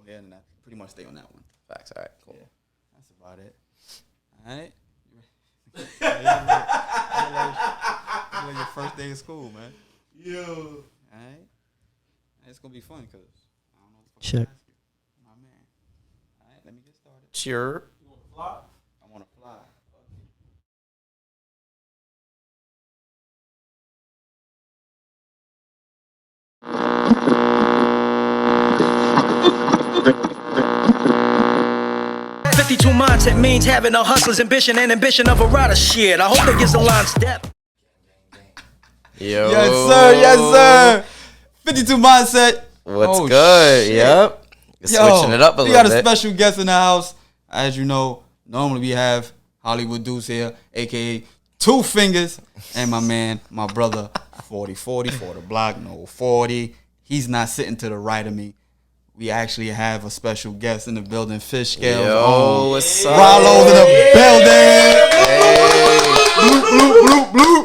here and I pretty much stay on that one. Facts. All right. Cool. Yeah, that's about it. All right. Like your first day of school, man. Yo. All right. It's gonna be fun because I don't know what the fuck Check. to ask you. My man. All right, let me get started. Sure. You want to fly? I want to fly. 52 mindset means having a hustler's ambition and ambition of a rider. Shit, I hope it gets a line step. Yo. Yes, sir. Yes, sir. 52 Mindset. What's Oh, good? shit. Yep. Switching it up a we little got a bit. special guest in the house. As you know, normally we have Hollywood Deuce here, a.k.a. Two Fingers, and my man, my brother, 4040 for the block, no 40. He's not sitting to the right of me. We actually have a special guest in the building, Fishscale. Yo, what's up? Ralo's in the building.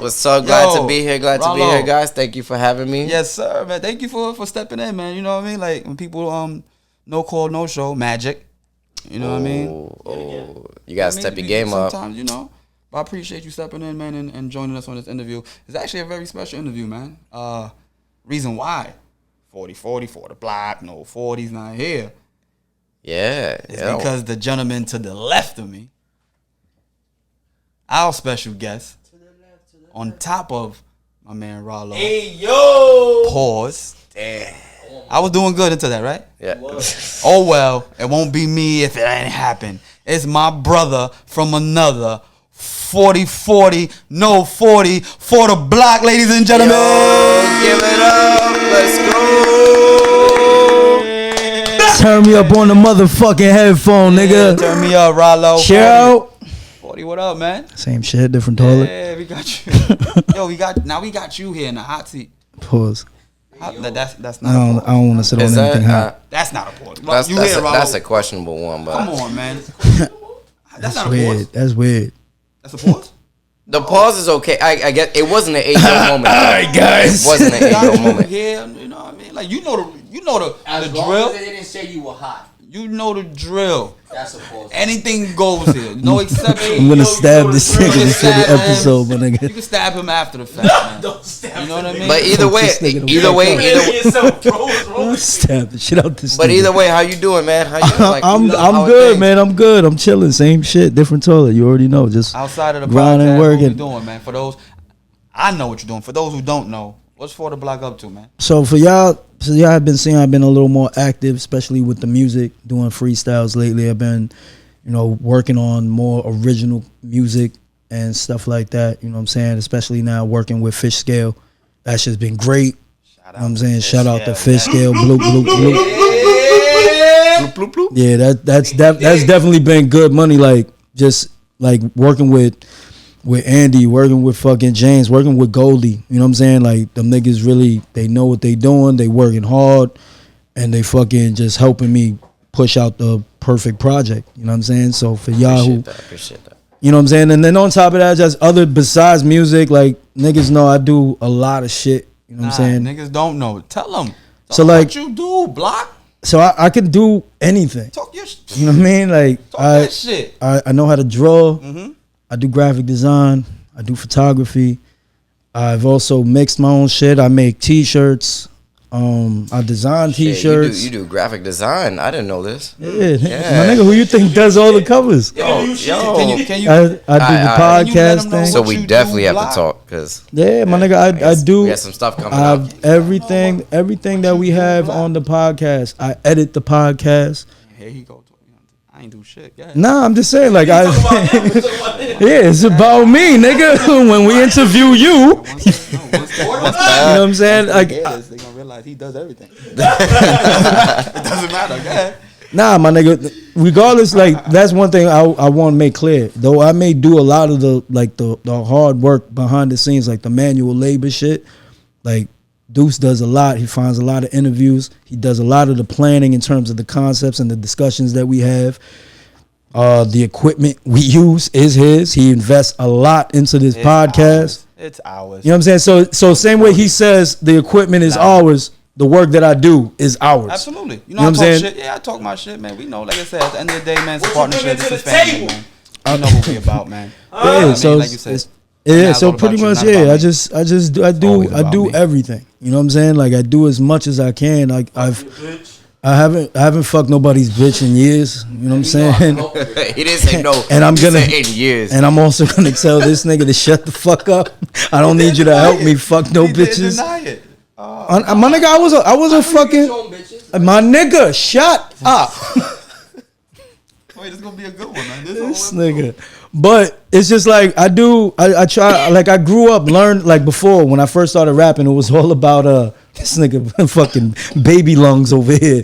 What's up? Glad Yo, to be here. Glad to be Ralo. here, guys. Thank you for having me. Yes, sir, man. Thank you for stepping in, man. You know what I mean? Like when people no call, no show, magic. You know what I mean? Oh, you gotta step your We- game up. Sometimes, you know. But I appreciate you stepping in, man, and joining us on this interview. It's actually a very special interview, man. Reason why 4040 for the block, no 40's not here. Yeah, It's yeah. because the gentleman to the left of me, our special guest, on top of my man Ralo. Hey, yo. Pause. Damn. I was doing good until that, right? Yeah. Oh well, it won't be me if it ain't happen. It's my brother from another 4040, no 40 for the block, ladies and gentlemen. Give it up. Let's go. Turn me up on the motherfucking headphone, nigga. Turn me up, Ralo. Shout. 40, what up, man? Same shit, different toilet. Yeah, we got you. Yo, we got you here in the hot seat. Pause. That's I not. don't, a I pause. don't want to sit on Is that, anything hot. That's not a pause. that's, You that's, here, a, Ralo? that's a questionable one, but Come on, man. That's not a Weird. pause. That's weird. That's a pause. the pause is okay. I get it wasn't an 8-year moment. All right, guys. It wasn't an 8-year moment. Yeah, you know what I mean. Like you know the As long drill. as they didn't say you were hot, You know the drill. that's a pause. Anything goes here. No exception. I'm gonna Yo, stab yo, this the nigga drill. before the Stab him. episode, my You nigga. can stab him after the fact, man. Don't stab You know what I mean? But either way, This nigga the either way, fuck either Really way. yourself, bro. What's wrong with you? Stab the shit out this But nigga. either way, how you doing, man? How you like? I'm how are good, things? man. I'm good. I'm chilling. Same shit, different toilet. You already know. Just Outside of the grinding, podcast, what you working. doing, man? For those, I know what you're doing. For those who don't know, what's For the Block up to, man? So for y'all, have been seeing I've been a little more active, especially with the music, doing freestyles lately. I've been, working on more original music and stuff like that. You know what I'm saying? Especially now working with Fishscale. That's just been great. Shout You know what I'm saying? Shout out to Fishscale, Fishscale. Bloop, bloop, bloop. Yeah, that's definitely been good money. Like just like working with Andy, working with fucking James, working with Goldie. You know what I'm saying? Like them niggas really, they know what they doing. They working hard, and they fucking just helping me push out the perfect project. You know what I'm saying? So for y'all who, Appreciate that. you know what I'm saying? And then on top of that, just other besides music, like niggas know I do a lot of shit. You know what I'm saying? Niggas don't know. Tell them. So, like- what you do, Block. So I can do anything. Talk your shit. You know what I mean? Like Talk that shit. I know how to draw. Mm-hmm. I do graphic design. I do photography. I've also mixed my own shit. I make T-shirts. I design Shit, T-shirts. you do graphic design. I didn't know this. Yeah, Yeah. my nigga, who you think does all the covers? Yo, Can you? I do Alright, the can you let podcast them know thing. So what we you definitely do, have Block? to talk because Yeah, my nigga, I do. we got some stuff coming up. Everything that we have on the podcast. I edit the podcast. Here he go. I ain't do shit. Yeah. Nah, I'm just saying, like I. Talk about him, talk about him. Yeah, it's about me, nigga. When we interview you, you know what I'm saying? Like, They gonna realize he does everything. It doesn't matter. Go ahead. nah, my nigga. Regardless, like that's one thing I want to make clear. Though I may do a lot of the hard work behind the scenes, like the manual labor shit. Like Deuce does a lot. He finds a lot of interviews. He does a lot of the planning in terms of the concepts and the discussions that we have. The equipment we use is his. He invests a lot into this podcast. It's ours. You know what I'm saying? So same way he says the equipment is ours, the work that I do is ours. Absolutely. You know know, what I I'm talk saying? shit. Yeah, I talk my shit, man. We know, like I said, at the end of the day, man, it's a What you partnership. bringing It's to a the family, table? man. You know what we about, man. Yeah, so like you said. yeah, Nah, so it's all pretty about you, much, not about yeah. me. I just do always about do me. everything. You know what I'm saying? Like I do as much as I can. Like I haven't fucked nobody's bitch in years. You know what I'm saying? He didn't say no. And I'm He gonna said 8 years. And I'm also gonna tell this nigga to shut the fuck up. I don't need you to help me fuck no He didn't bitches. deny it. My nigga, I was a fucking my nigga. Shut up. Wait, this gonna be a good one, man. This nigga. But it's just like I try, like I grew up, learned, like before when I first started rapping, it was all about this nigga fucking baby lungs over here.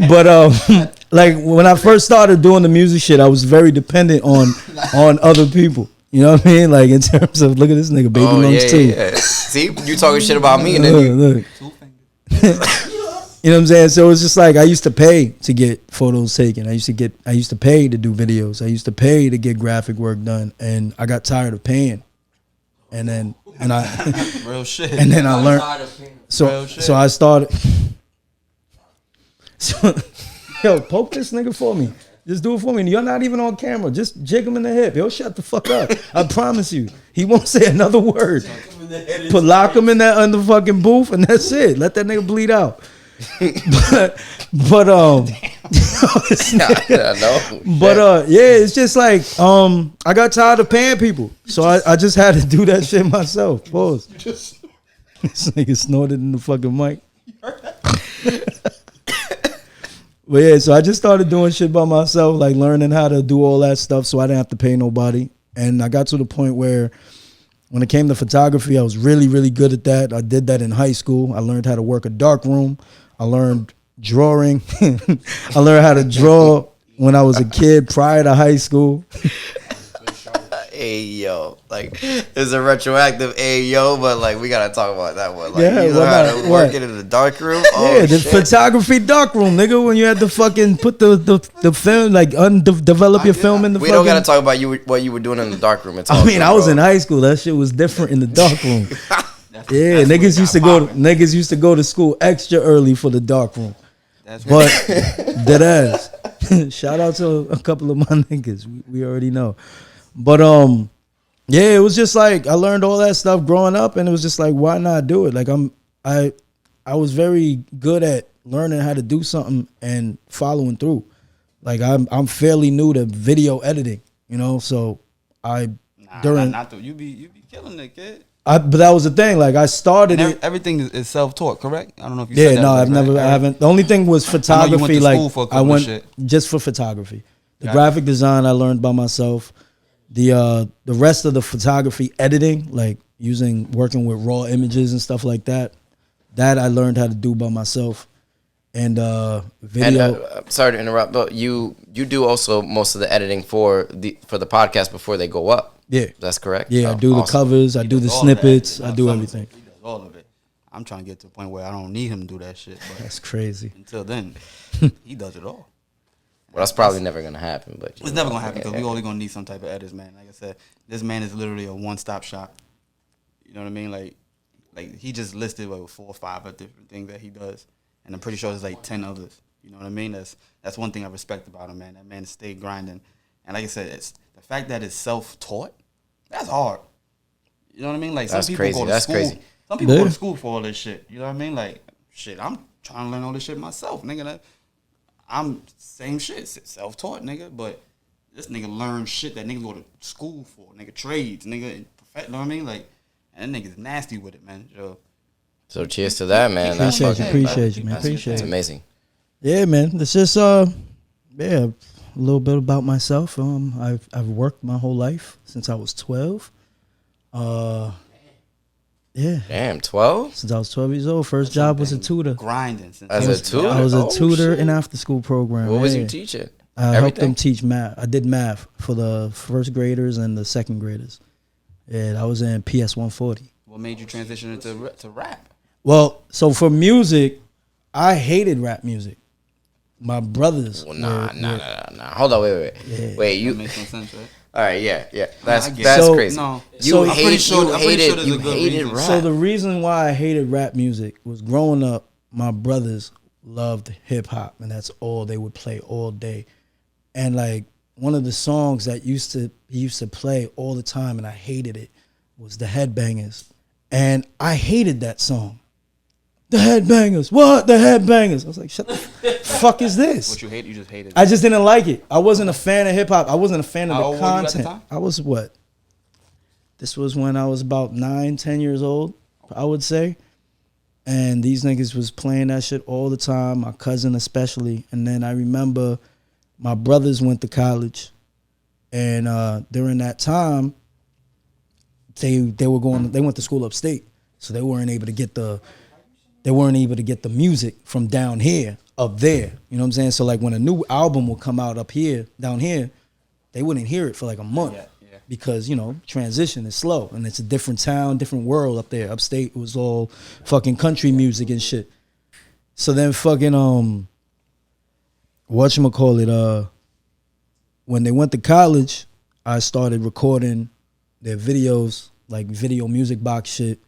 But like when I first started doing the music shit, I was very dependent on other people. You know what I mean? Like in terms of, look at this nigga, baby lungs too. Yeah. See, you talking shit about me and then you. Look. You know what I'm saying? So it's just like I used to pay to get photos taken. I used to pay to do videos. I used to pay to get graphic work done, and I got tired of paying. And I Real shit. and then I learned. So I started. So, yo, poke this nigga for me. Just do it for me. You're not even on camera. Just jig him in the hip. He'll shut the fuck up. I promise you. He won't say another word. Lock him in that underfucking booth, and that's it. Let that nigga bleed out. but yeah, it's just like I got tired of paying people, so I just had to do that shit myself. Pause. This nigga snorted in the fucking mic. But yeah, so I just started doing shit by myself, like learning how to do all that stuff, so I didn't have to pay nobody. And I got to the point where when it came to photography, I was really, really good at that. I did that in high school. I learned how to work a dark room. I learned drawing. I learned how to draw when I was a kid prior to high school. Hey yo, like it's a retroactive hey yo, but like we gotta talk about that one. Like Yeah, you learn how to work it in the dark room. Oh, Yeah, the shit. photography dark room, nigga. When you had to fucking put the film, like develop your film in the. We fucking, don't gotta talk about what you were doing in the dark room. It's all I mean, good, I was bro. in high school. That shit was different in the dark room. Yeah, niggas used to go to school extra early for the dark room. But dead ass. Shout out to a couple of my niggas. We already know. But yeah, it was just like I learned all that stuff growing up, and it was just like, why not do it? Like I was very good at learning how to do something and following through. Like I'm fairly new to video editing, you know. So you be killing it, kid. Mm-hmm. But that was the thing. Like I started And it. everything is self-taught, correct? I don't know if you Yeah, said that. no, right, I've never, right? I haven't. The only thing was I know you photography. went to Like school for a couple I of went shit. just for photography. The Gotcha. graphic design I learned by myself. The rest of the photography editing, like working with raw images and stuff like that, that I learned how to do by myself. And video. And, sorry to interrupt, but you do also most of the editing for the podcast before they go up. Yeah, That's correct. yeah. I Oh, do the awesome. covers. I do the does all of that. snippets. He I does do some of everything. it. He does all of it. I'm trying to get to a point where I don't need him to do that shit. But That's crazy. until then, he does it all. Well, that's probably never gonna happen. But It's never gonna happen because we only gonna need some type of edits, man. Like I said, this man is literally a one-stop shop. You know what I mean? Like he just listed 4 or 5 of different things that he does, and I'm pretty sure there's like 10 others. You know what I mean? That's one thing I respect about him, man. That man stayed grinding, and like I said, it's the fact that it's self-taught. That's hard. You know what I mean? Like That's some people crazy. go to That's school. crazy. Some people go Yeah. to school for all this shit. You know what I mean? Like shit, I'm trying to learn all this shit myself, nigga. I'm same shit, self-taught, nigga. But this nigga learned shit that niggas go to school for, nigga. Trades, nigga. You know what I mean? Like, and that nigga's nasty with it, man. So cheers to that, man. That's Appreciate you, fucking- appreciate you, man. that's- Appreciate It's it. amazing. Yeah, man. It's just yeah, a little bit about myself. I've worked my whole life since I was 12. Yeah, Damn, 12 since I was 12 years old. First job was a tutor. Grinding. Since as a tutor. I was a Oh, tutor shit. in after school program. What was yeah. you teaching? I helped Everything? them teach math. I did math for the first graders and the second graders. Yeah, I was in PS 140. What made you transition to rap? Well, so for music, I hated rap music. My brothers. Well, nah. were- Hold on, wait. Yeah. Wait, That you makes no sense, right? All right, yeah. That's I get it. that's So- crazy. No. So- I'm pretty sure there's you a good hated reason. rap. So the reason why I hated rap music was growing up, my brothers loved hip hop, and that's all they would play all day. And like one of the songs that he used to play all the time, and I hated it, was the Headbangers, and I hated that song. The Headbangers, what? The Headbangers. I was like, shut the fuck is this? What you hate, you just hated. I just didn't like it. I wasn't a fan of hip hop. I wasn't a fan of How the old were you at the content. time? I was what? This was when I was about 9, 10 years old, I would say. And these niggas was playing that shit all the time, my cousin especially. And then I remember my brothers went to college. And during that time, they went to school upstate. So they weren't able to get the music from down here up there. You know what I'm saying? So like when a new album would come out up here, down here, they wouldn't hear it for like a month. Yeah. Because, you know, transition is slow and it's a different town, different world up there. Upstate, it was all fucking country music and shit. So then fucking whatchamacallit, when they went to college, I started recording their videos, like video music box shit.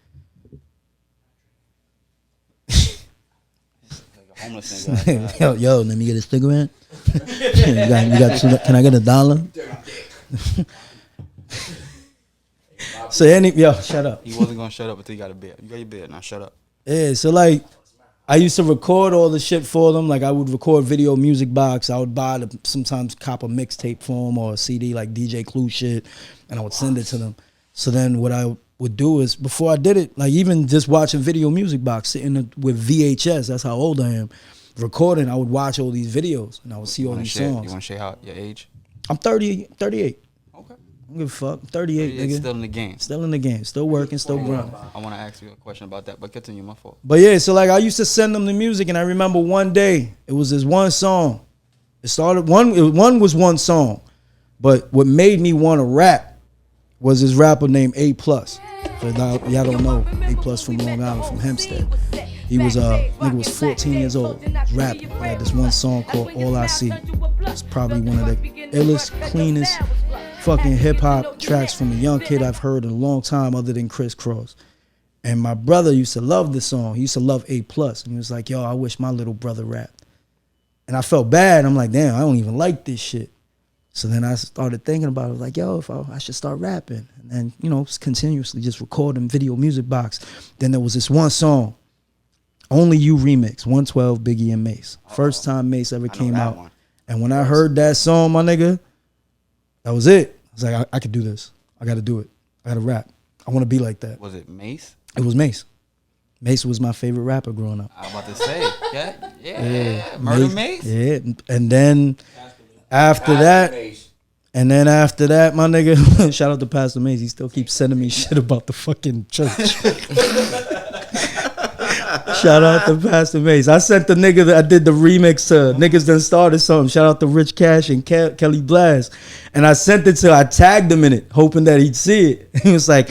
Like a homeless nigga. yo, let me get a cigarette. Can I get $1? So shut up. He wasn't gonna shut up until you got a beer. You got your beer, now shut up. Yeah, so like I used to record all the shit for them. Like I would record video music box. I would buy sometimes cop a mixtape for them or a CD like DJ Clue shit, and I would send it to them. So then what I would do is before I did it, like even just watching video music box, sitting with VHS, that's how old I am, recording, I would watch all these videos and I would see all these songs. You wanna share how your age? I'm 38. Okay. I don't give a fuck. I'm 38, nigga. Still in the game. Still in the game. Still working, still grinding. I wanna ask you a question about that, but continue, my fault. But yeah, so like I used to send them the music, and I remember one day it was this one song. It started one was one song, but what made me want to rap was this rapper named A+. For y'all don't know, A+ from Long Island, from Hempstead. He was nigga was 14 years old, rapping. He had this one song called All I See. It's probably one of the illest, cleanest fucking hip hop tracks from a young kid I've heard in a long time, other than Criss Cross. And my brother used to love this song. He used to love A+. And he was like, yo, I wish my little brother rapped. And I felt bad. I'm like, damn, I don't even like this shit. So then I started thinking about it. I was like, yo, if I should start rapping. And then, you know, continuously just recording video music box. Then there was this one song, Only You remix, 112, Biggie and Mace. First time Mace ever came out. One. And when I heard that song, my nigga, that was it. I was like, I could do this. I got to do it. I got to rap. I want to be like that. Was it Mace? It was Mace. Mace was my favorite rapper growing up. I was about to say, yeah. Murder Mace? Yeah, and then after that, my nigga, shout out to Pastor Mace. He still keeps sending me shit about the fucking church. Shout out to Pastor Mace. I sent the nigga that I did the remix to Niggas Done Started Something. Shout out to Rich Cash and Kelly Blast. And I sent it I tagged him in it, hoping that he'd see it. He was like,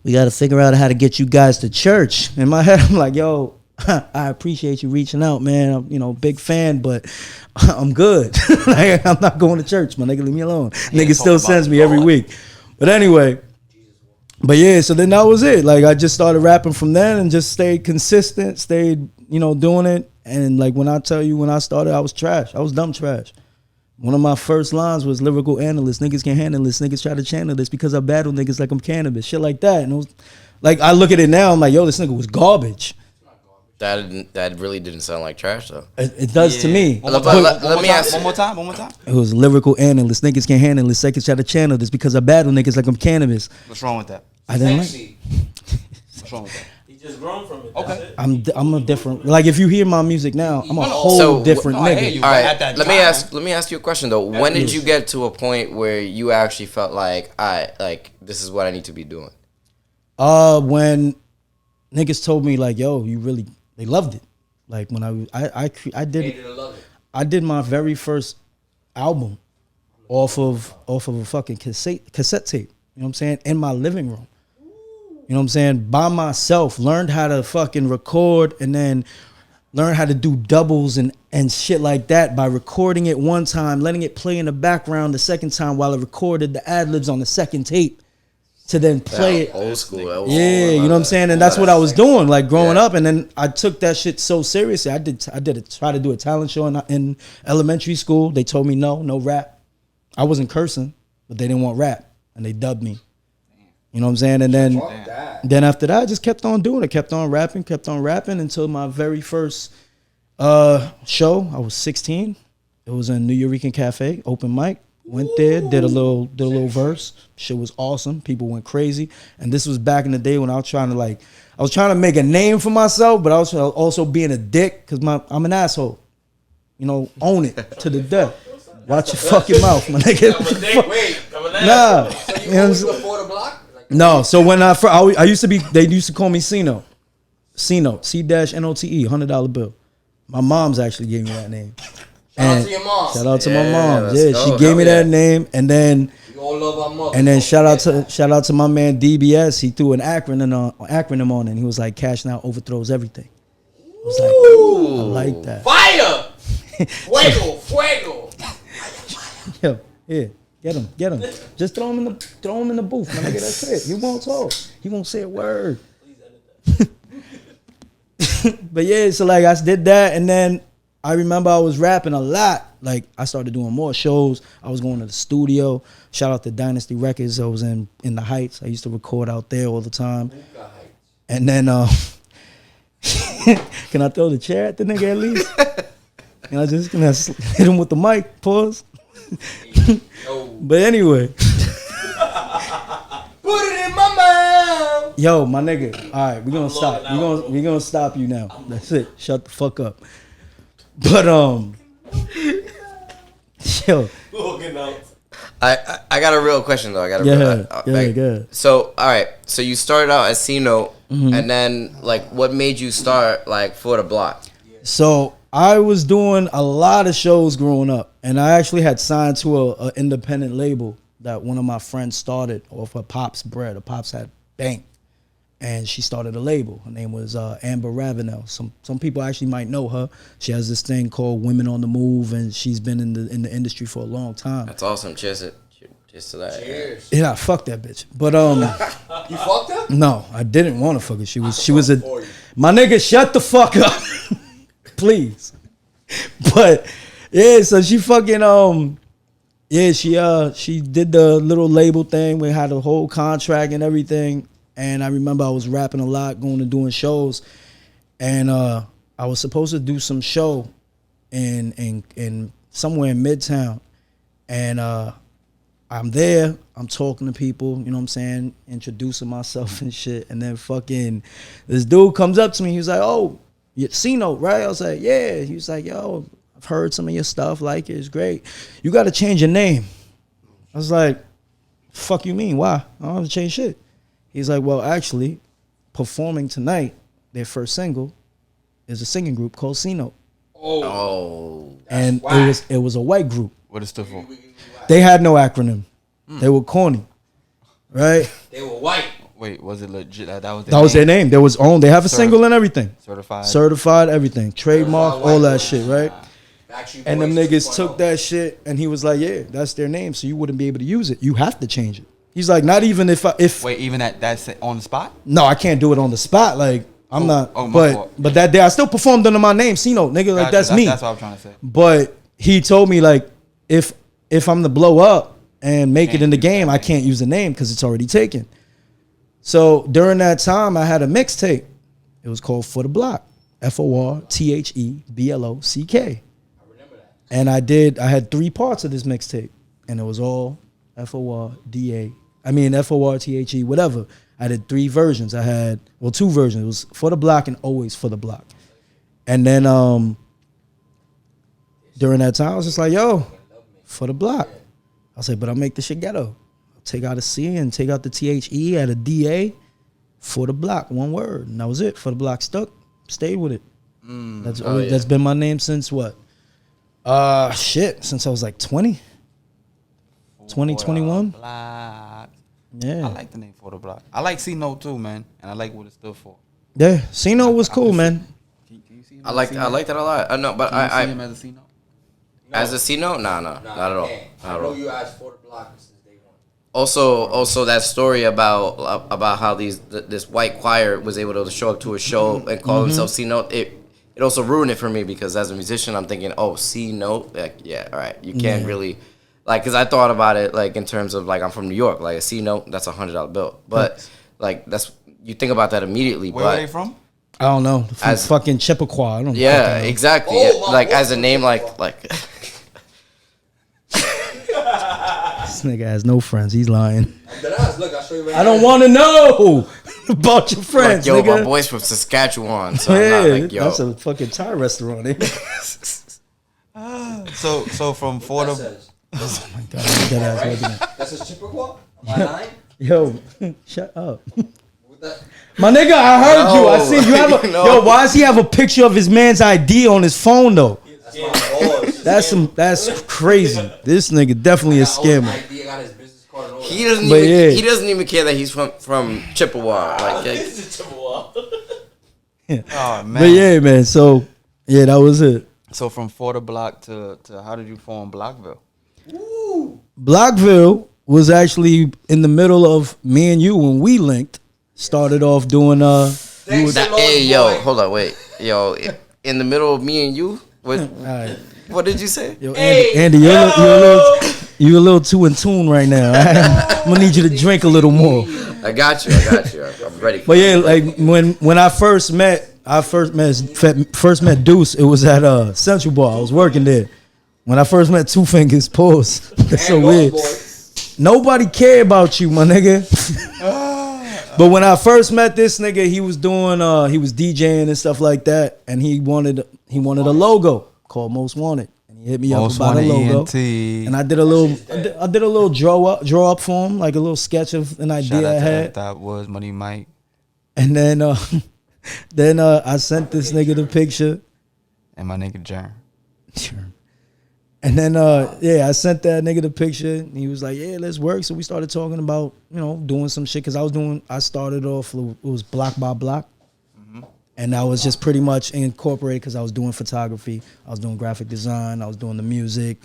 we got to figure out how to get you guys to church. In my head, I'm like, yo, I appreciate you reaching out, man. I'm, you know, big fan, but I'm good. Like, I'm not going to church, my nigga. Leave me alone. Nigga still sends me every week. But anyway, but yeah, so then that was it. Like, I just started rapping from then and just stayed consistent, stayed, you know, doing it. And like, when I tell you, when I started, I was trash. I was dumb trash. One of my first lines was lyrical analyst. Niggas can't handle this. Niggas try to channel this because I battle niggas like I'm cannabis. Shit like that. And it was like, I look at it now, I'm like, yo, this nigga was garbage. That really didn't sound like trash though. It does to me. Let me ask one more time. It was lyrical analyst. Niggas can't handle this. Niggas try to channel this because I battle niggas like I'm cannabis. What's wrong with that? I didn't like. What's wrong with that? He just grown from it. Okay. I'm a different. Like, if you hear my music now, I'm a whole different I hear nigga. you. All At right, that let me ask you a question though. When did Yes. you get to a point where you actually felt like, this is what I need to be doing? When niggas told me like, yo, they loved it. Like when I did my very first album off of a fucking cassette tape. You know what I'm saying? In my living room. You know what I'm saying? By myself, learned how to fucking record, and then learned how to do doubles and shit like that by recording it one time, letting it play in the background the second time while it recorded the ad-libs on the second tape to then play it. Old school. Yeah, you know what I'm saying? And that's what I was doing, like growing up. And then I took that shit so seriously. I try to do a talent show in elementary school. They told me no rap. I wasn't cursing, but they didn't want rap, and they dubbed me. You know what I'm saying? And then after that, I just kept on doing it, kept on rapping until my very first show. I was 16. It was in New Eureka Cafe, open mic. Went there, did a little verse. Shit was awesome. People went crazy. And this was back in the day when I was trying to make a name for myself, but I was also being a dick because I'm an asshole. You know, own it to the death. Watch your fucking mouth, my nigga. Nah. So you always before the block? Like, no. So when I used to be, they used to call me C-Note. C-Note, C-N-O-T-E, $100 bill. My mom's actually gave me that name. Shout out to your mom. Shout out to my mom. let's Yeah, go. she gave me that name, and then We all love our mother. and then shout out to my man DBS. He threw an acronym on it, and he was like, "Cash now overthrows everything." I was like, "Ooh, I like that." Fire! Fuego! Yo, yeah, get him. Just throw him in the booth, my nigga. That's it. He won't talk. He won't say a word. But yeah, so like I did that, and then I remember I was rapping a lot. Like I started doing more shows. I was going to the studio. Shout out to Dynasty Records. I was in the Heights. I used to record out there all the time. And then can I throw the chair at the nigga at least? Can I just hit him with the mic? Pause. But anyway. Put it in my mouth. Yo, my nigga. All right, we're gonna stop. We're gonna stop you now. That's it. Shut the fuck up. But yo, I got a real question though. yeah. So all right, so you started out as C-Note, and then like, what made you start like ForDaBloK? So I was doing a lot of shows growing up, and I actually had signed to a independent label that one of my friends started off her Pop's bread. Her Pop's had bank, and she started a label. Her name was Amber Ravenel. Some people actually might know her. She has this thing called Women on the Move, and she's been in the industry for a long time. That's awesome. Cheers to that. Cheers. Yeah, fuck that bitch. But You fucked her? no, I didn't want to fuck her. She was a my nigga. Shut the fuck up, please. But yeah, so she fucking yeah, she did the little label thing. We had a whole contract and everything. And I remember I was rapping a lot, going to doing shows, and I was supposed to do some show in somewhere in Midtown, and I'm there, I'm talking to people, you know what I'm saying, introducing myself and shit, and then fucking this dude comes up to me. He was like, "Oh, you C-Note, right?" I was like, "Yeah." He was like, "Yo, I've heard some of your stuff, like it's great. You got to change your name." I was like, "Fuck you mean? Why? I don't have to change shit." He's like, "Well, actually, performing tonight, their first single, is a singing group called C-Note." Oh, And whack. it was a white group. What is stood for? They had no acronym. They were corny, right? They were white. Wait, was it legit? That was That was their name. There was they have a single and everything. Certified. Certified, everything. Trademark, Certified all white that boy. shit, right? Backstreet And them Boys niggas 2.0. took that shit, and he was like, "Yeah, that's their name, so you wouldn't be able to use it. You have to change it." He's like, "Not even if Wait, even that's on the spot? no, I can't do it on the spot. Like I'm not. oh, my fault. But that day I still performed under my name, C-Note, nigga. Like Gotcha. that's me. That's what I'm trying to say. But he told me like if I'm to blow up and make it in the game, I can't use the name because it's already taken. So during that time, I had a mixtape. It was called ForDaBloK, ForTheBlock. And I had 3 parts of this mixtape, and it was all ForThe, whatever. I did 3 versions. I had 2 versions. It was ForDaBloK and always ForDaBloK. And then during that time, I was just like, "Yo, ForDaBloK." I was like, "But I'll make the shit ghetto. I'll take out a C and take out the THE, add a DA, ForDaBloK, one word." And that was it. ForDaBloK stuck. Stayed with it. That's been my name since what? Since I was like 20. 2021. ForDaBloK. Yeah. I like the name ForDaBloK. I like C-Note too, man, and I like what it stood for. Yeah. C-Note was cool, man. Can you see him? I like that a lot. I know, but You see I him as a C note? as a C note, nah, not at all. I Not at know all. you asked for the block since day one. Also that story about how this white choir was able to show up to a show and call themselves C note. It also ruined it for me because as a musician, I'm thinking, oh, C note, like, yeah, all right, you can't really, like, because I thought about it like in terms of like I'm from New York, like a C note, that's $100 bill, but like that's you think about that immediately. Where but are they from? I don't know. From As- fucking Chippewa. I don't yeah, fucking know. exactly. Oh, Yeah, my like boy as a from name, Chippewa. like. This nigga has no friends. He's lying. I'm dead ass. Look, I'll show you right I don't now. want to know about your friends, Like, yo, nigga. my boy's from Saskatchewan, so I'm Yeah, not like, yo. that's a fucking Thai restaurant. Eh? So from That ForDaBloK. says, Oh my god, that ass looking at. that says Chippewa? Am I lying? Yo, shut up. With that? My nigga, I heard you. I seen you have a No. yo. Why does he have a picture of his man's ID on his phone though? That's my boy. That's crazy. This nigga definitely a scammer. I got his business card and all He that. doesn't But even yeah. he doesn't even care that he's from Chippewa. Like Oh man. But yeah, man. So yeah, that was it. So from ForDaBloK to how did you form Blockville? Blockville was actually in the middle of me and you when we linked. Started off doing Thanks a lot, hey yo, boy. hold on, wait. Yo, in the middle of me and you? Alright. What did you say? Yo, Hey, Andy, you're a little too in tune right now. I'm gonna need you to drink a little more. I got you. I'm ready. But yeah, like when I first met Deuce, it was at Central Bar. I was working there. When I first met Two Fingers, pause. That's so And weird. Lost Boy. Nobody care about you, my nigga. But when I first met this nigga, he was DJing and stuff like that, and he wanted a logo called Most Wanted, and he hit me up about a logo. And I did a little draw up for him, like a little sketch of an Shout idea out I to had. that was Money Mike And then I sent this nigga the picture. and my nigga Jern. And then I sent that nigga the picture, and he was like, yeah, let's work. So we started talking about, doing some shit, because I started off, it was block by block. And I was just pretty much incorporated because I was doing photography, I was doing graphic design, I was doing the music,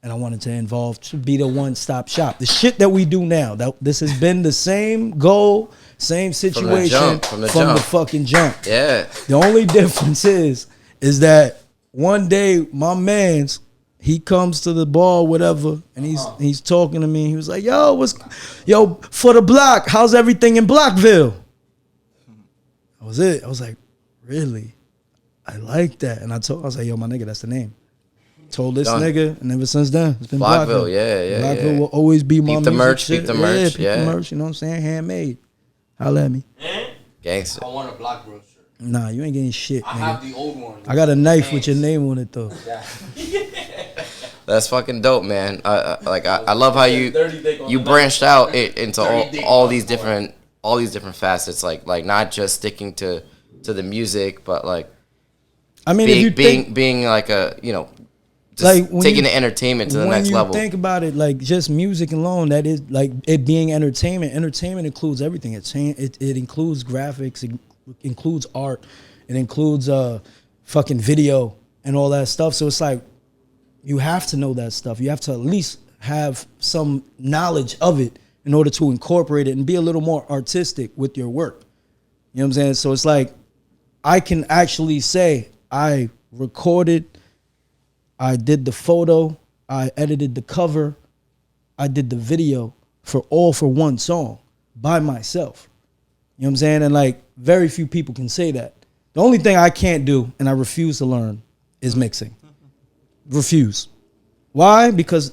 and I wanted to be the one-stop shop. The shit that we do now, this has been the same goal, same situation from the the jump. fucking jump. Yeah. The only difference is that one day my man's, he comes to the bar, whatever, and he's talking to me. He was like, yo, ForDaBloK, how's everything in Blockville? That was it. I was like, really? I like that. And I was like, yo, my nigga, that's the name. Told this Done. nigga, and ever since then, it's been Blockville, Blockville. yeah. Blockville will always be my Peep the music merch, shit. peep the merch, peep yeah. the merch, you know what I'm saying? Handmade. Holla at me. Gangster. I want a block bro shirt. Nah, you ain't getting shit, I nigga. have the old one. I got a knife with your name on it, though. That's fucking dope, man. I love how you you branched out into all these different facets, like not just sticking to the music, but like I mean, if you think, being like a just Like, when taking you- the entertainment to the when next you level. think about it, like just music alone, that is like it being entertainment. Entertainment includes everything. It includes graphics, it includes art, it includes fucking video and all that stuff. So it's like you have to know that stuff. You have to at least have some knowledge of it in order to incorporate it and be a little more artistic with your work. You know what I'm saying? So it's like I can actually say I recorded, I did the photo, I edited the cover, I did the video for one song by myself. You know what I'm saying? And like very few people can say that. The only thing I can't do, and I refuse to learn, is mixing. Refuse. Why? Because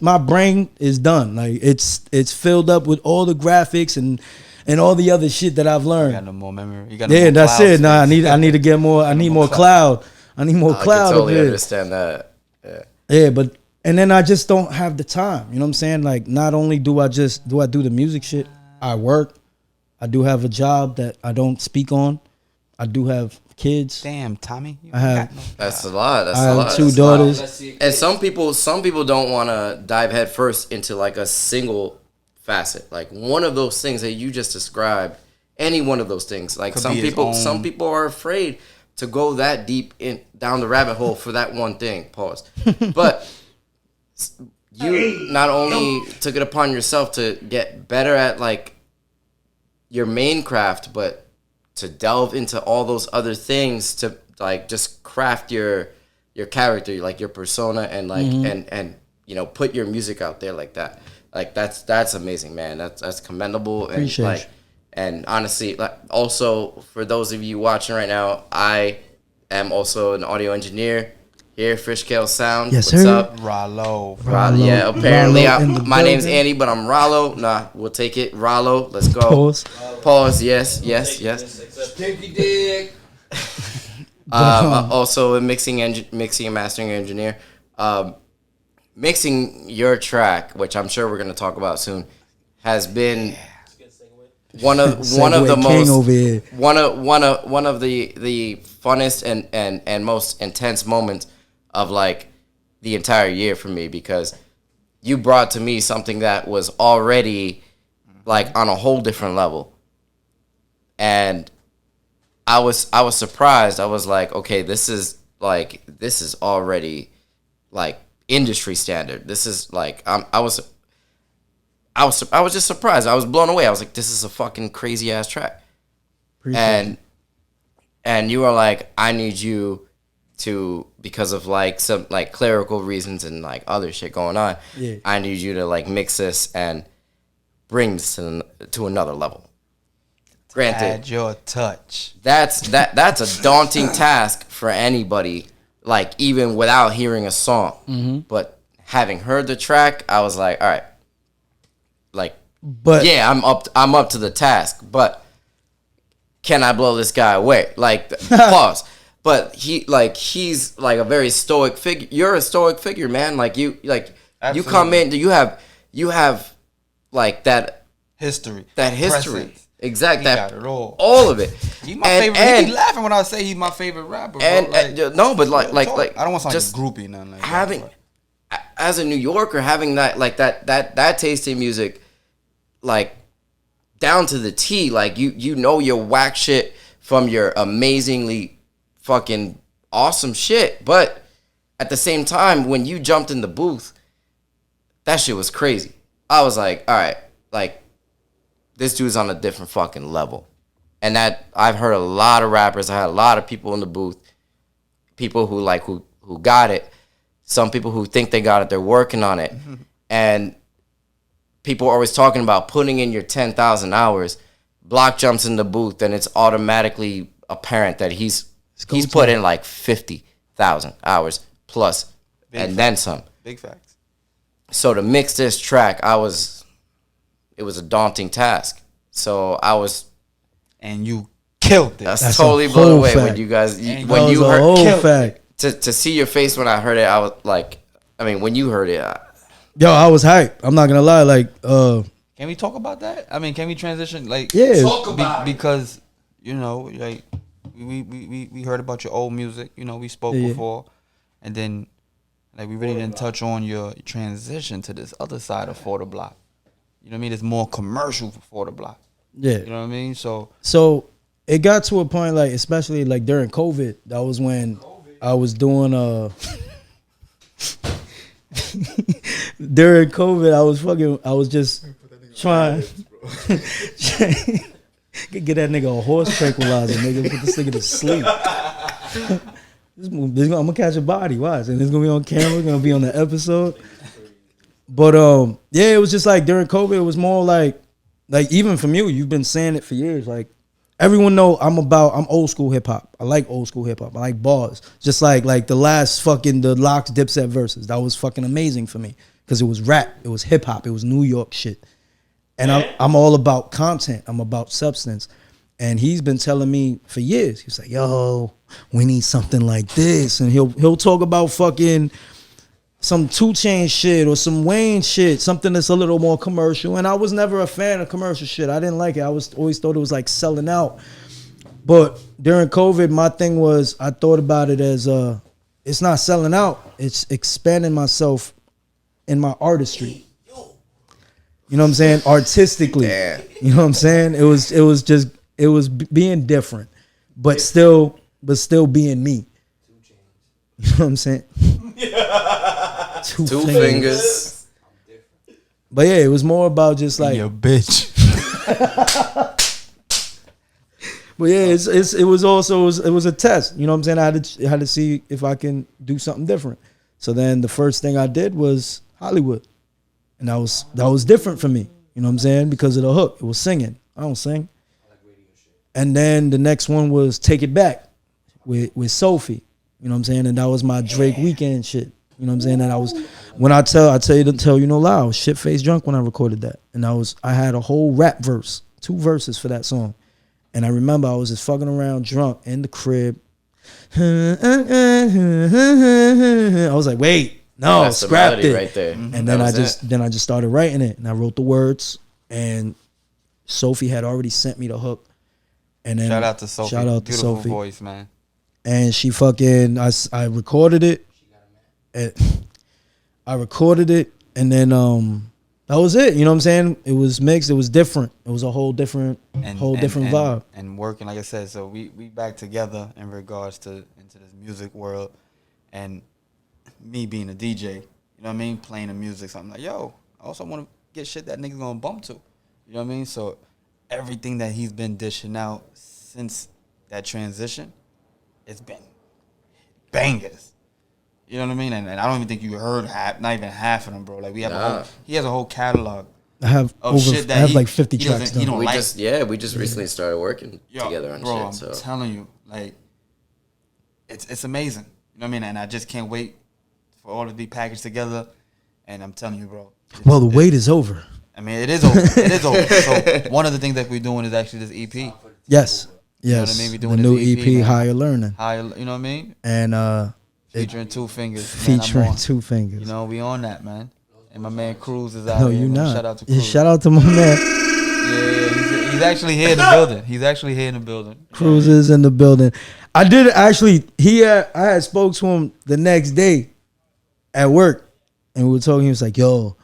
my brain is done. Like it's filled up with all the graphics and all the other shit that I've You learned. got no more memory. You got no Yeah, more that's cloud it. Nah, space. I need to get more. I need more cloud. I need more I cloud can totally up here. understand that. Yeah. Yeah, but and then I just don't have the time. You know what I'm saying? Like not only do I do the music shit, I work. I do have a job that I don't speak on. I do have kids. Damn, Tommy. You I have- got no- That's a lot. That's I a have lot. two That's a lot. daughters. And some people don't want to dive head first into like a single facet. Like one of those things that you just described, any one of those things. Like Could some be his people own- some people are afraid to go that deep in down the rabbit hole for that one thing. Pause. But you not only took it upon yourself to get better at like your main craft, but to delve into all those other things to like just craft your character, like your persona, and like and you know, put your music out there like that. Like that's amazing, man. That's commendable. And Appreciate like, and honestly, like, also for those of you watching right now, I am also an audio engineer here, Fishscale Sounds. Yes, What's sir. up? Ralo. Ralo. Yeah, apparently Ralo in the my name's building. Andy, but I'm Ralo. Nah, we'll take it. Ralo, let's go. Pause. Pause. Yes. Pinky dick. Also a mixing and mastering engineer. Mixing your track, which I'm sure we're gonna talk about soon, has been one of the Segway king over here. one of the funnest and most intense moments of like the entire year for me, because you brought to me something that was already like on a whole different level, and I was surprised. I was like, okay, this is already like industry standard. This is like I was just surprised. I was blown away. I was like, this is a fucking crazy ass track. And you were like, I need you to, because of like some like clerical reasons and like other shit going on. Yeah. I need you to like mix this and bring this to another level. Granted, Add your touch. that's a daunting task for anybody, like even without hearing a song. But having heard the track, I was like, all right, like, But yeah, I'm up to the task, but can I blow this guy away? Like, pause. But he's like a very stoic figure. You're a stoic figure, man. Like you come in, you have like that History. Presence. Exactly. He That got it all. of it. He's my favorite. He be laughing when I say he's my favorite rapper. Bro. No, but like I don't want to sound just like a groupie, nothing like having that. as a New Yorker, having that taste in music, like down to the T. Like you know your whack shit from your amazingly fucking awesome shit, but at the same time, when you jumped in the booth, that shit was crazy. I was like, all right, like, this dude's on a different fucking level. And that, I've heard a lot of rappers, I had a lot of people in the booth, people who got it, some people who think they got it, they're working on it. And people are always talking about putting in your 10,000 hours. Block jumps in the booth and it's automatically apparent that he's put in like 50,000 hours plus and then some. Big facts. So to mix this track, it was a daunting task. So And you killed it. that's totally blown whole away fact. when you guys And when that you was a heard whole fact. to see your face when I heard it. I was like, I mean, when you heard it, Yo, I was hyped. I'm not gonna lie. Like, Can we talk about that? I mean, can we transition? Like, yeah, Talk about it. because you know, like we heard about your old music. You know, we spoke Yeah. before, and then like we really didn't touch on your transition to this other side of ForDaBloK. You know what I mean? It's more commercial for ForDaBloK. yeah. You know what I mean? So it got to a point, like, especially like during COVID, that was when I was doing during COVID, I was just trying get that nigga a horse tranquilizer, nigga, put this nigga to sleep. I'm gonna catch a body, watch, and it's gonna be on camera, gonna be on the episode. But yeah, it was just like during COVID, it was more like even from you've been saying it for years. Like everyone know I'm old school hip hop. I like old school hip hop. I like bars. Just like the last fucking the Locks Dipset verses. That was fucking amazing for me because it was rap, it was hip hop, it was New York shit. And I'm all about content. I'm about substance. And he's been telling me for years. He's like, yo, we need something like this. And he'll talk about fucking some 2 Chainz shit or some Wayne shit, something that's a little more commercial. And I was never a fan of commercial shit. I didn't like it. I always thought it was like selling out. But during COVID, my thing was I thought about it as it's not selling out. It's expanding myself in my artistry. You know what I'm saying? Artistically. Yeah. You know what I'm saying? It was being different, but still but still being me. You know what I'm saying? Two fingers. But yeah, it was more about just like, You bitch. but yeah, it was also it was a test. You know what I'm saying? I had to see if I can do something different. So then the first thing I did was Hollywood, and that was different for me. You know what I'm saying? Because of the hook, it was singing. I don't sing. And then the next one was Take It Back with Sophie. You know what I'm saying? And that was my Drake weekend shit. You know what I'm saying? And I was, when I tell you no lie, I was shit-faced drunk when I recorded that. And I had a whole rap verse, 2 verses for that song. And I remember I was just fucking around drunk in the crib. I was like, wait, no, That's the scrapped melody it. right there. And then I just started writing it. And I wrote the words. And Sophie had already sent me the hook. And then Shout out to Sophie. Shout out to Beautiful Sophie. voice, man. And she fucking, I recorded it. And I recorded it, and then that was it. You know what I'm saying? It was mixed. It was different. It was a whole different vibe. And working, like I said, so we back together in regards to into this music world, and me being a DJ. You know what I mean? Playing the music. So I'm like, yo, I also want to get shit that niggas gonna bump to. You know what I mean? So everything that he's been dishing out since that transition, it's been bangers. You know what I mean? And I don't even think you heard not even half of them, bro. Like he has a whole catalog. I have shit that I have like 50 tracks done. We just recently started working together on bro, shit. I'm So telling you, like it's amazing. You know what I mean? And I just can't wait for all to be packaged together. And I'm telling you, bro. Well, the wait is over. I mean, it is over. It is over. So one of the things that we're doing is actually this EP. Yes. You know what I mean? We're doing the new this EP, man. Higher Learning. You know what I mean? And Featuring 2 Fingers. Man, I'm featuring on. 2 Fingers. You know, we on that, man. And my man Cruz is out No, here. you Man. not. Shout out to Yeah, Cruz. shout out to my man. Yeah, he's actually here in the building. He's actually here in the building. Cruz is in the building. I did actually. I had spoke to him the next day at work, and we were talking. He was like, "Yo,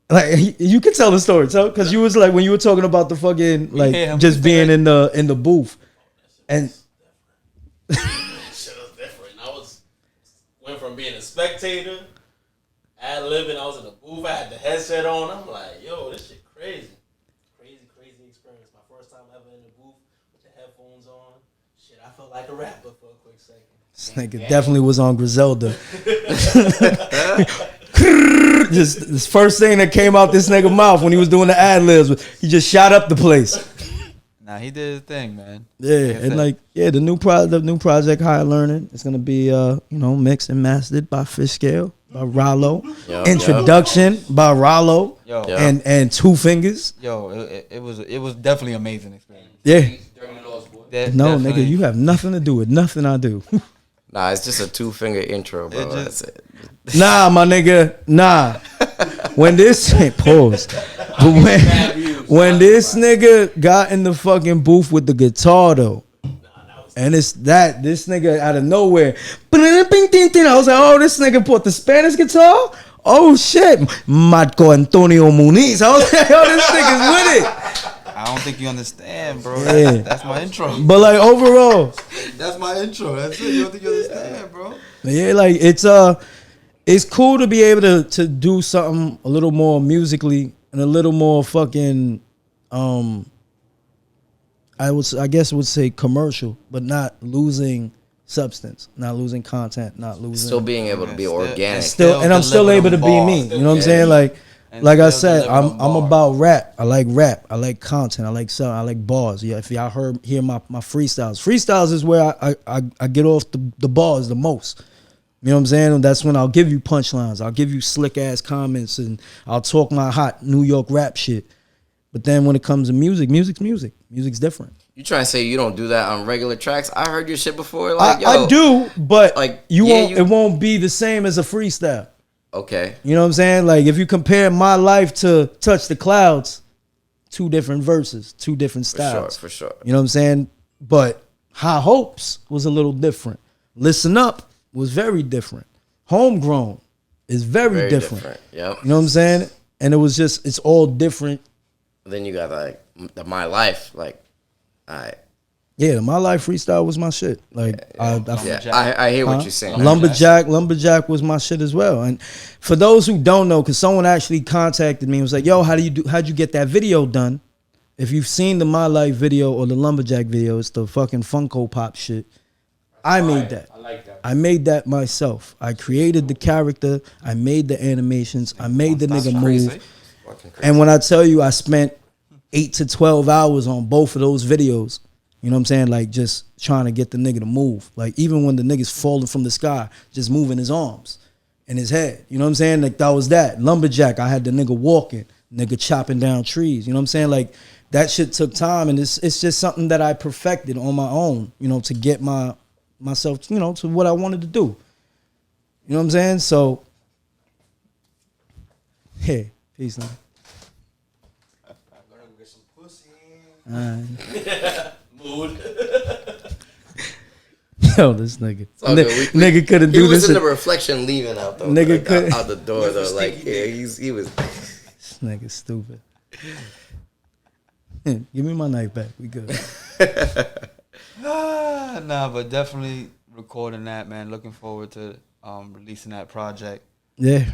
like you can tell the story, because you was like when you were talking about the fucking like Yeah, just being in the booth, and Shit was different. Went from being a spectator, ad-libbing, I was in the booth, I had the headset on. I'm like, yo, this shit crazy. Crazy experience. My first time ever in the booth with the headphones on. Shit, I felt like a rapper for a quick second. this nigga definitely was on Griselda. Just this first thing that came out this nigga mouth when he was doing the ad libs, he just shot up the place. Nah, he did his thing, man. Yeah, Like I and said. like the new project Higher Learning is gonna be mixed and mastered by Fishscale, by Ralo. Yo, Introduction by Ralo Yo, and 2 Fingers. yo, it was definitely amazing experience. Yeah. No, Definitely. nigga, you have nothing to do with nothing I do. nah, it's just a 2-finger intro, bro. It That's just- it. Nah, my nigga, nah. When this pause, but when this nigga got in the fucking booth with the guitar though, and this nigga out of nowhere, I was like, oh, this nigga bought the Spanish guitar. Oh shit, Marco Antonio Muniz. I was like, oh, this nigga's with it. I don't think you understand, bro. Yeah. That's my intro. But like overall, That's my intro. That's it. You don't think you understand, bro? yeah, like it's cool to be able to do something a little more musically and a little more fucking I guess would say commercial, but not losing substance, not losing content, not losing Still being able to be organic. and I'm still able to be me. You know what I'm saying? Like I still said, I'm delivering about rap. I like content. I like sound. I like bars. Yeah, if y'all hear my freestyles is where I get off the bars the most. You know what I'm saying? And that's when I'll give you punchlines. I'll give you slick ass comments, and I'll talk my hot New York rap shit. But then when it comes to music's music. Music's different. You trying to say you don't do that on regular tracks? I heard your shit before. Like, I do, but like, it won't be the same as a freestyle. Okay. You know what I'm saying? Like if you compare my life to Touch the Clouds, 2 different verses, 2 different styles. For sure. You know what I'm saying? But High Hopes was a little different. Listen Up was very different. Homegrown is very different. Yep. You know what I'm saying? And it was just, it's all different. Then you got like My Life. Like, all right. Yeah, My Life freestyle was my shit. Like I hear what you're saying. Lumberjack was my shit as well. And for those who don't know, because someone actually contacted me and was like, "Yo, how'd you get that video done?" If you've seen the My Life video or the Lumberjack video, it's the fucking Funko Pop shit. I made that. I like that. I made that myself. I created the character. I made the animations. I made the nigga move. And when I tell you, I spent 8 to 12 hours on both of those videos. You know what I'm saying? Like, just trying to get the nigga to move. Like, even when the nigga's falling from the sky, just moving his arms and his head. You know what I'm saying? Like, that was that. Lumberjack, I had the nigga walking, nigga chopping down trees. You know what I'm saying? Like, that shit took time, and it's just something that I perfected on my own, you know, to get myself, you know, to what I wanted to do. You know what I'm saying? So, hey, peace, nigga. I'm gonna go get some pussy. Mood. Yo, this nigga. all good. Nigga couldn't do this. He was in the reflection leaving out though. Nigga like, could- out the door though. Like he was. This nigga stupid. Give me my knife back. We good. Nah, but definitely recording that, man. Looking forward to releasing that project. Yeah.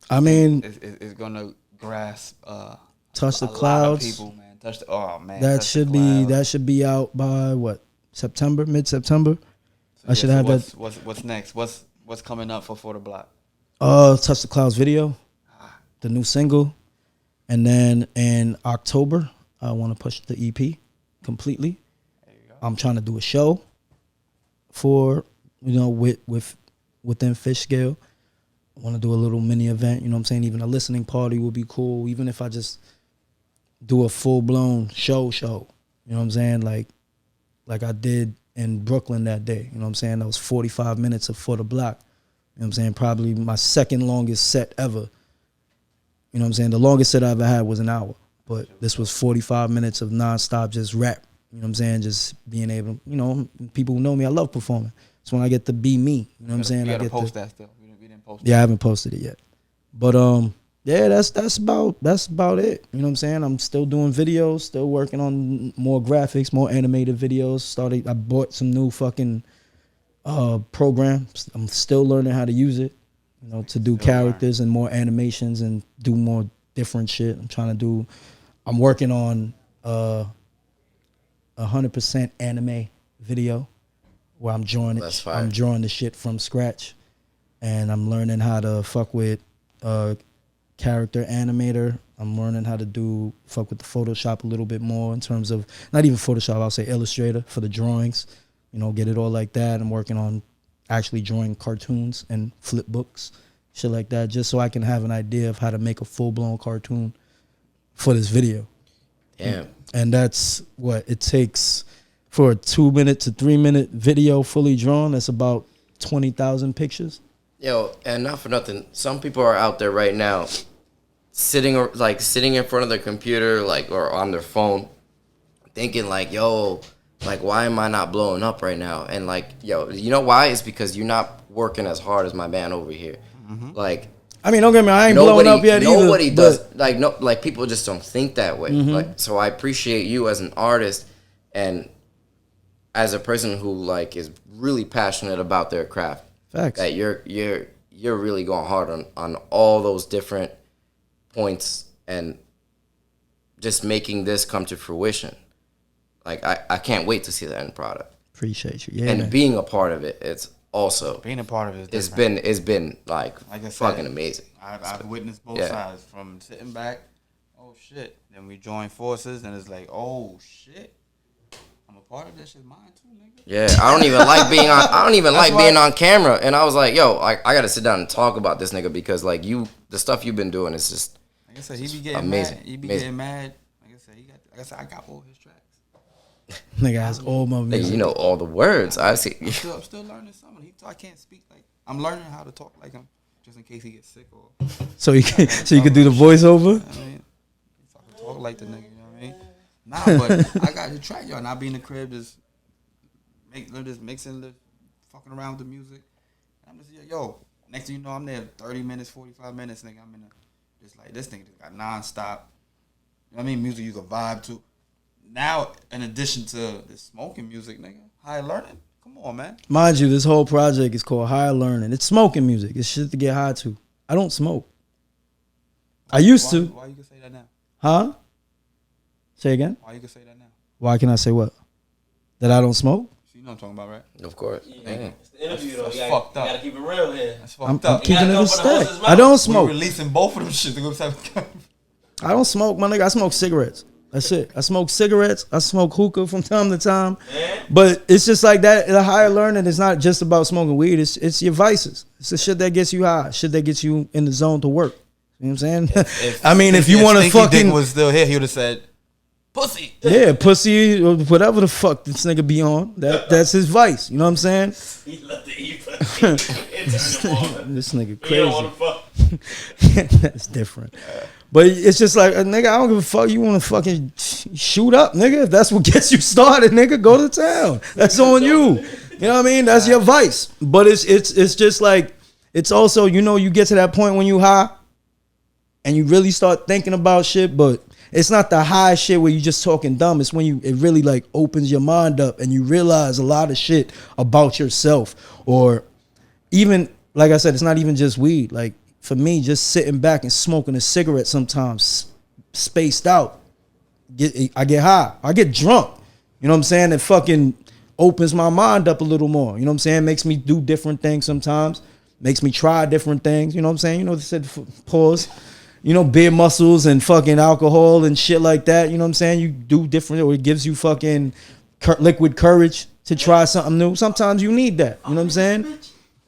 I mean, It's gonna grasp Touch the a lot of Clouds. people, man. Man. That Touch the Clouds. should be out by what? September, mid-September. I should Yeah, have that. What's next? What's coming up for ForDaBloK? Touch the Clouds video, the new single, and then in October I want to push the EP completely. There you go. I'm trying to do a show for, you know, within Fishscale. I want to do a little mini event. You know what I'm saying? Even a listening party would be cool. Even if I just do a full blown show. You know what I'm saying? Like I did in Brooklyn that day. You know what I'm saying? That was 45 minutes of ForDaBloK. You know what I'm saying? Probably my second longest set ever. You know what I'm saying? The longest set I ever had was an hour. But this was 45 minutes of nonstop just rap. You know what I'm saying? Just being able to, you know, people who know me, I love performing. It's when I get to be me. You know what I'm saying? You I gotta get post to, that still. We didn't post it. yeah, I haven't posted it yet. But yeah, that's about it. You know what I'm saying? I'm still doing videos, still working on more graphics, more animated videos. I bought some new fucking programs. I'm still learning how to use it, you know, to do characters and more animations and do more different shit. I'm working on 100% anime video where I'm drawing it. That's fire. I'm drawing the shit from scratch, and I'm learning how to fuck with character animator. I'm learning how to fuck with the Photoshop a little bit more in terms of, not even Photoshop, I'll say Illustrator for the drawings. You know, get it all like that. I'm working on actually drawing cartoons and flip books, shit like that, just so I can have an idea of how to make a full-blown cartoon for this video. Damn. And that's what it takes for a 2-minute to 3-minute video fully drawn. That's about 20,000 pictures. Yo, and not for nothing, some people are out there right now sitting in front of their computer, like, or on their phone, thinking like, yo, like, why am I not blowing up right now? And like, yo, you know why? It's because you're not working as hard as my man over here. Like, I mean, don't get me, I ain't blowing up yet either. Nobody does. Like people just don't think that way. Like, so I appreciate you as an artist and as a person who like is really passionate about their craft. Facts. That you're really going hard on all those different points and just making this come to fruition. Like, I can't wait to see the end product. Appreciate you. Yeah, And man. being a part of it, it's also Being a part of it is different. it's been like I said, fucking amazing. I've witnessed both Yeah. sides, from sitting back, oh shit, then we join forces, and it's like, oh shit, I'm a part of that shit, mine too, nigga. Yeah, I don't even like being on. I don't even like why- being on camera. And I was like, yo, I got to sit down and talk about this nigga because like the stuff you've been doing is just Like I said, he be getting amazing. mad. He be Amazing. getting mad. Like I said, I got all his tracks. Nigga has all my like, music. you know all the words. I see. I'm still learning some of it. I can't speak like I'm learning how to talk like him, just in case he gets sick or. So you can do the voiceover? I mean, talk like the nigga, you know what I mean? Nah, but I got the track, y'all. And I be in the crib just mixing, fucking around with the music. I'm just, yo, next thing you know, I'm there 30 minutes, 45 minutes, nigga. I'm in just like, this nigga just got nonstop. You know what I mean? Music you can vibe to. now, in addition to the smoking music, nigga, high learning. Come on, man. Mind you, this whole project is called Higher Learning. It's smoking music. It's shit to get high to. I don't smoke. I used to. Why you can say that now? Huh? Say again? Why you can say that now? Why can I say what? That I don't smoke? You know what I'm talking about, right? Of course. Yeah. It's the interview though. That's You fucked gotta up. keep it real here. That's I'm fucked up. keeping it gotta a come from the horse's stack. mouth. I don't We're smoke. releasing both of them shit. I don't smoke, my nigga. I smoke cigarettes. That's it. I smoke cigarettes. I smoke hookah from time to time. Yeah. But it's just like that. The higher learning is not just about smoking weed. It's your vices. It's the shit that gets you high. Shit that gets you in the zone to work. You know what I'm saying? I mean, if you want to fucking Dick was still here, he would have said, "Pussy." yeah, pussy or whatever the fuck this nigga be on. That's his vice. You know what I'm saying? He love to eat pussy. This nigga You don't crazy. want to fuck. That's different. But it's just like, nigga, I don't give a fuck. You want to fucking shoot up, nigga. If that's what gets you started, nigga, go to town. That's on you. You know what I mean? That's your vice. But it's just like, it's also, you know, you get to that point when you high and you really start thinking about shit, but it's not the high shit where you just talking dumb. It's when it really like opens your mind up and you realize a lot of shit about yourself. Or even, like I said, it's not even just weed. Like, for me, just sitting back and smoking a cigarette sometimes, spaced out, I get high. I get drunk. You know what I'm saying? It fucking opens my mind up a little more. You know what I'm saying? Makes me do different things sometimes. Makes me try different things. You know what I'm saying? You know, they said pause. You know, beer muscles and fucking alcohol and shit like that. You know what I'm saying? You do different, or it gives you fucking liquid courage to try something new. Sometimes you need that. You know what I'm saying?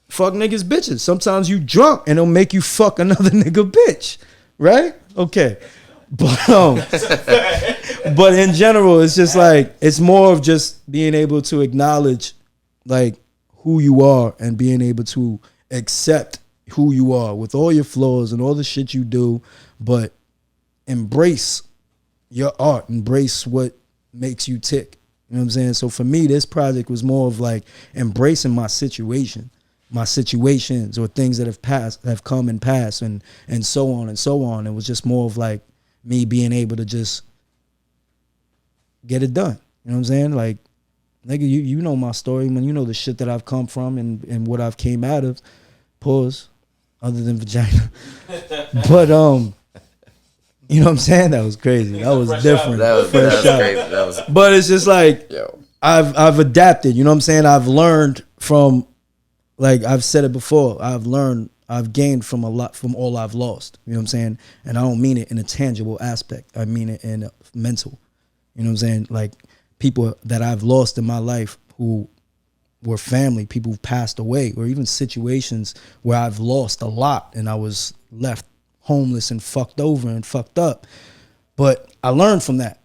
Fuck niggas bitches. Sometimes you drunk and it'll make you fuck another nigga bitch. Right? Okay. But in general, it's just like, it's more of just being able to acknowledge like who you are and being able to accept who you are with all your flaws and all the shit you do, but embrace your art, embrace what makes you tick. You know what I'm saying? So for me, this project was more of like embracing my situation, my situations, or things that have come and passed, and so on and so on. It was just more of like me being able to just get it done. You know what I'm saying? Like, nigga, you know my story, man. You know the shit that I've come from and what I've came out of. Pause. Other than vagina. But you know what I'm saying? That was crazy. That was different. That was crazy. That was. But it's just like, Yo. I've adapted. You know what I'm saying? I've learned from, like I've said it before, I've gained from a lot from all I've lost. You know what I'm saying? And I don't mean it in a tangible aspect. I mean it in a mental. You know what I'm saying? Like, people that I've lost in my life who were family, people who've passed away, or even situations where I've lost a lot and I was left homeless and fucked over and fucked up. But I learned from that.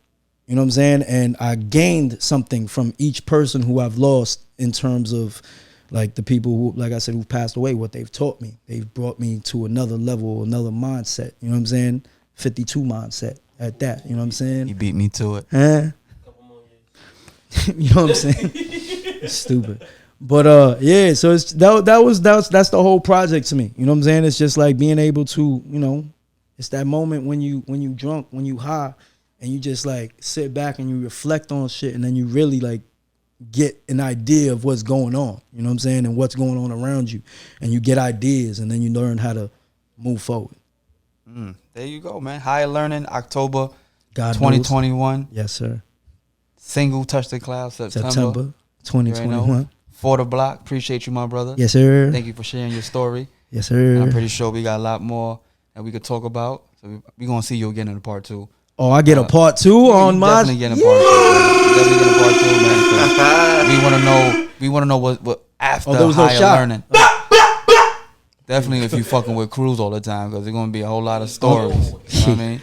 You know what I'm saying? And I gained something from each person who I've lost in terms of like the people who, like I said, who've passed away, what they've taught me. They've brought me to another level, another mindset. You know what I'm saying? 52 mindset at that. You know what I'm saying? He beat me to it. Huh? You know what I'm saying? Stupid. But yeah, so it's that's the whole project to me. You know what I'm saying? It's just like being able to, you know, it's that moment when you drunk, when you high, and you just like sit back and you reflect on shit, and then you really like get an idea of what's going on. You know what I'm saying? And what's going on around you, and you get ideas, and then you learn how to move forward. There you go, man. Higher Learning, October God 2021. knows. Yes, sir. Single Touch the Cloud, September. September 2021. ForDaBloK, appreciate you, my brother. Yes, sir. Thank you for sharing your story. Yes, And I'm sir. pretty sure we got a lot more that we could talk about. So we're going to see you again in the part 2. Oh, I get a part 2 on my. Definitely getting a part 2. Man. Definitely getting a part 2, man. 'Cause we want to know what after there was no Higher shot. Learning. Definitely if you fucking with Cruz all the time, because there's going to be a whole lot of stories. You know what I mean?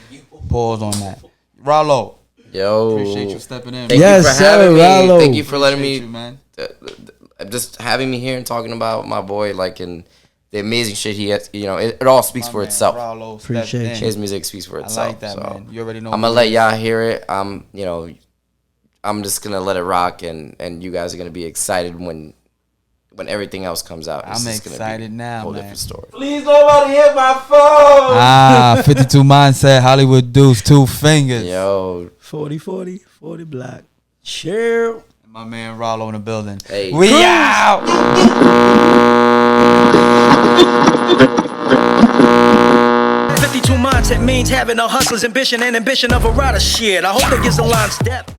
Pause on that. Ralo, Yo. appreciate you stepping in. Thank Yes, you for sir, having me. Ralo. Thank you for letting Appreciate me, you, man. just having me here and talking about my boy, like, and the amazing shit he has. You know, it all speaks My for man, itself. Ralo stepped Appreciate in. you. His music speaks for I itself. like that, so man. You already know. I'm what gonna it let is. y'all hear it. I'm just gonna let it rock, and you guys are gonna be excited when everything else comes out. It's I'm just gonna be excited now, a whole man. different story. Please nobody hit my phone. 52 Mindset, Hollywood Deuce, 2 fingers. Yo, 40 Block. Share. My man Ralo in the building. Hey. We out. 52 mindset means having a hustler's ambition and ambition of a rider. Shit, I hope that gives the line step.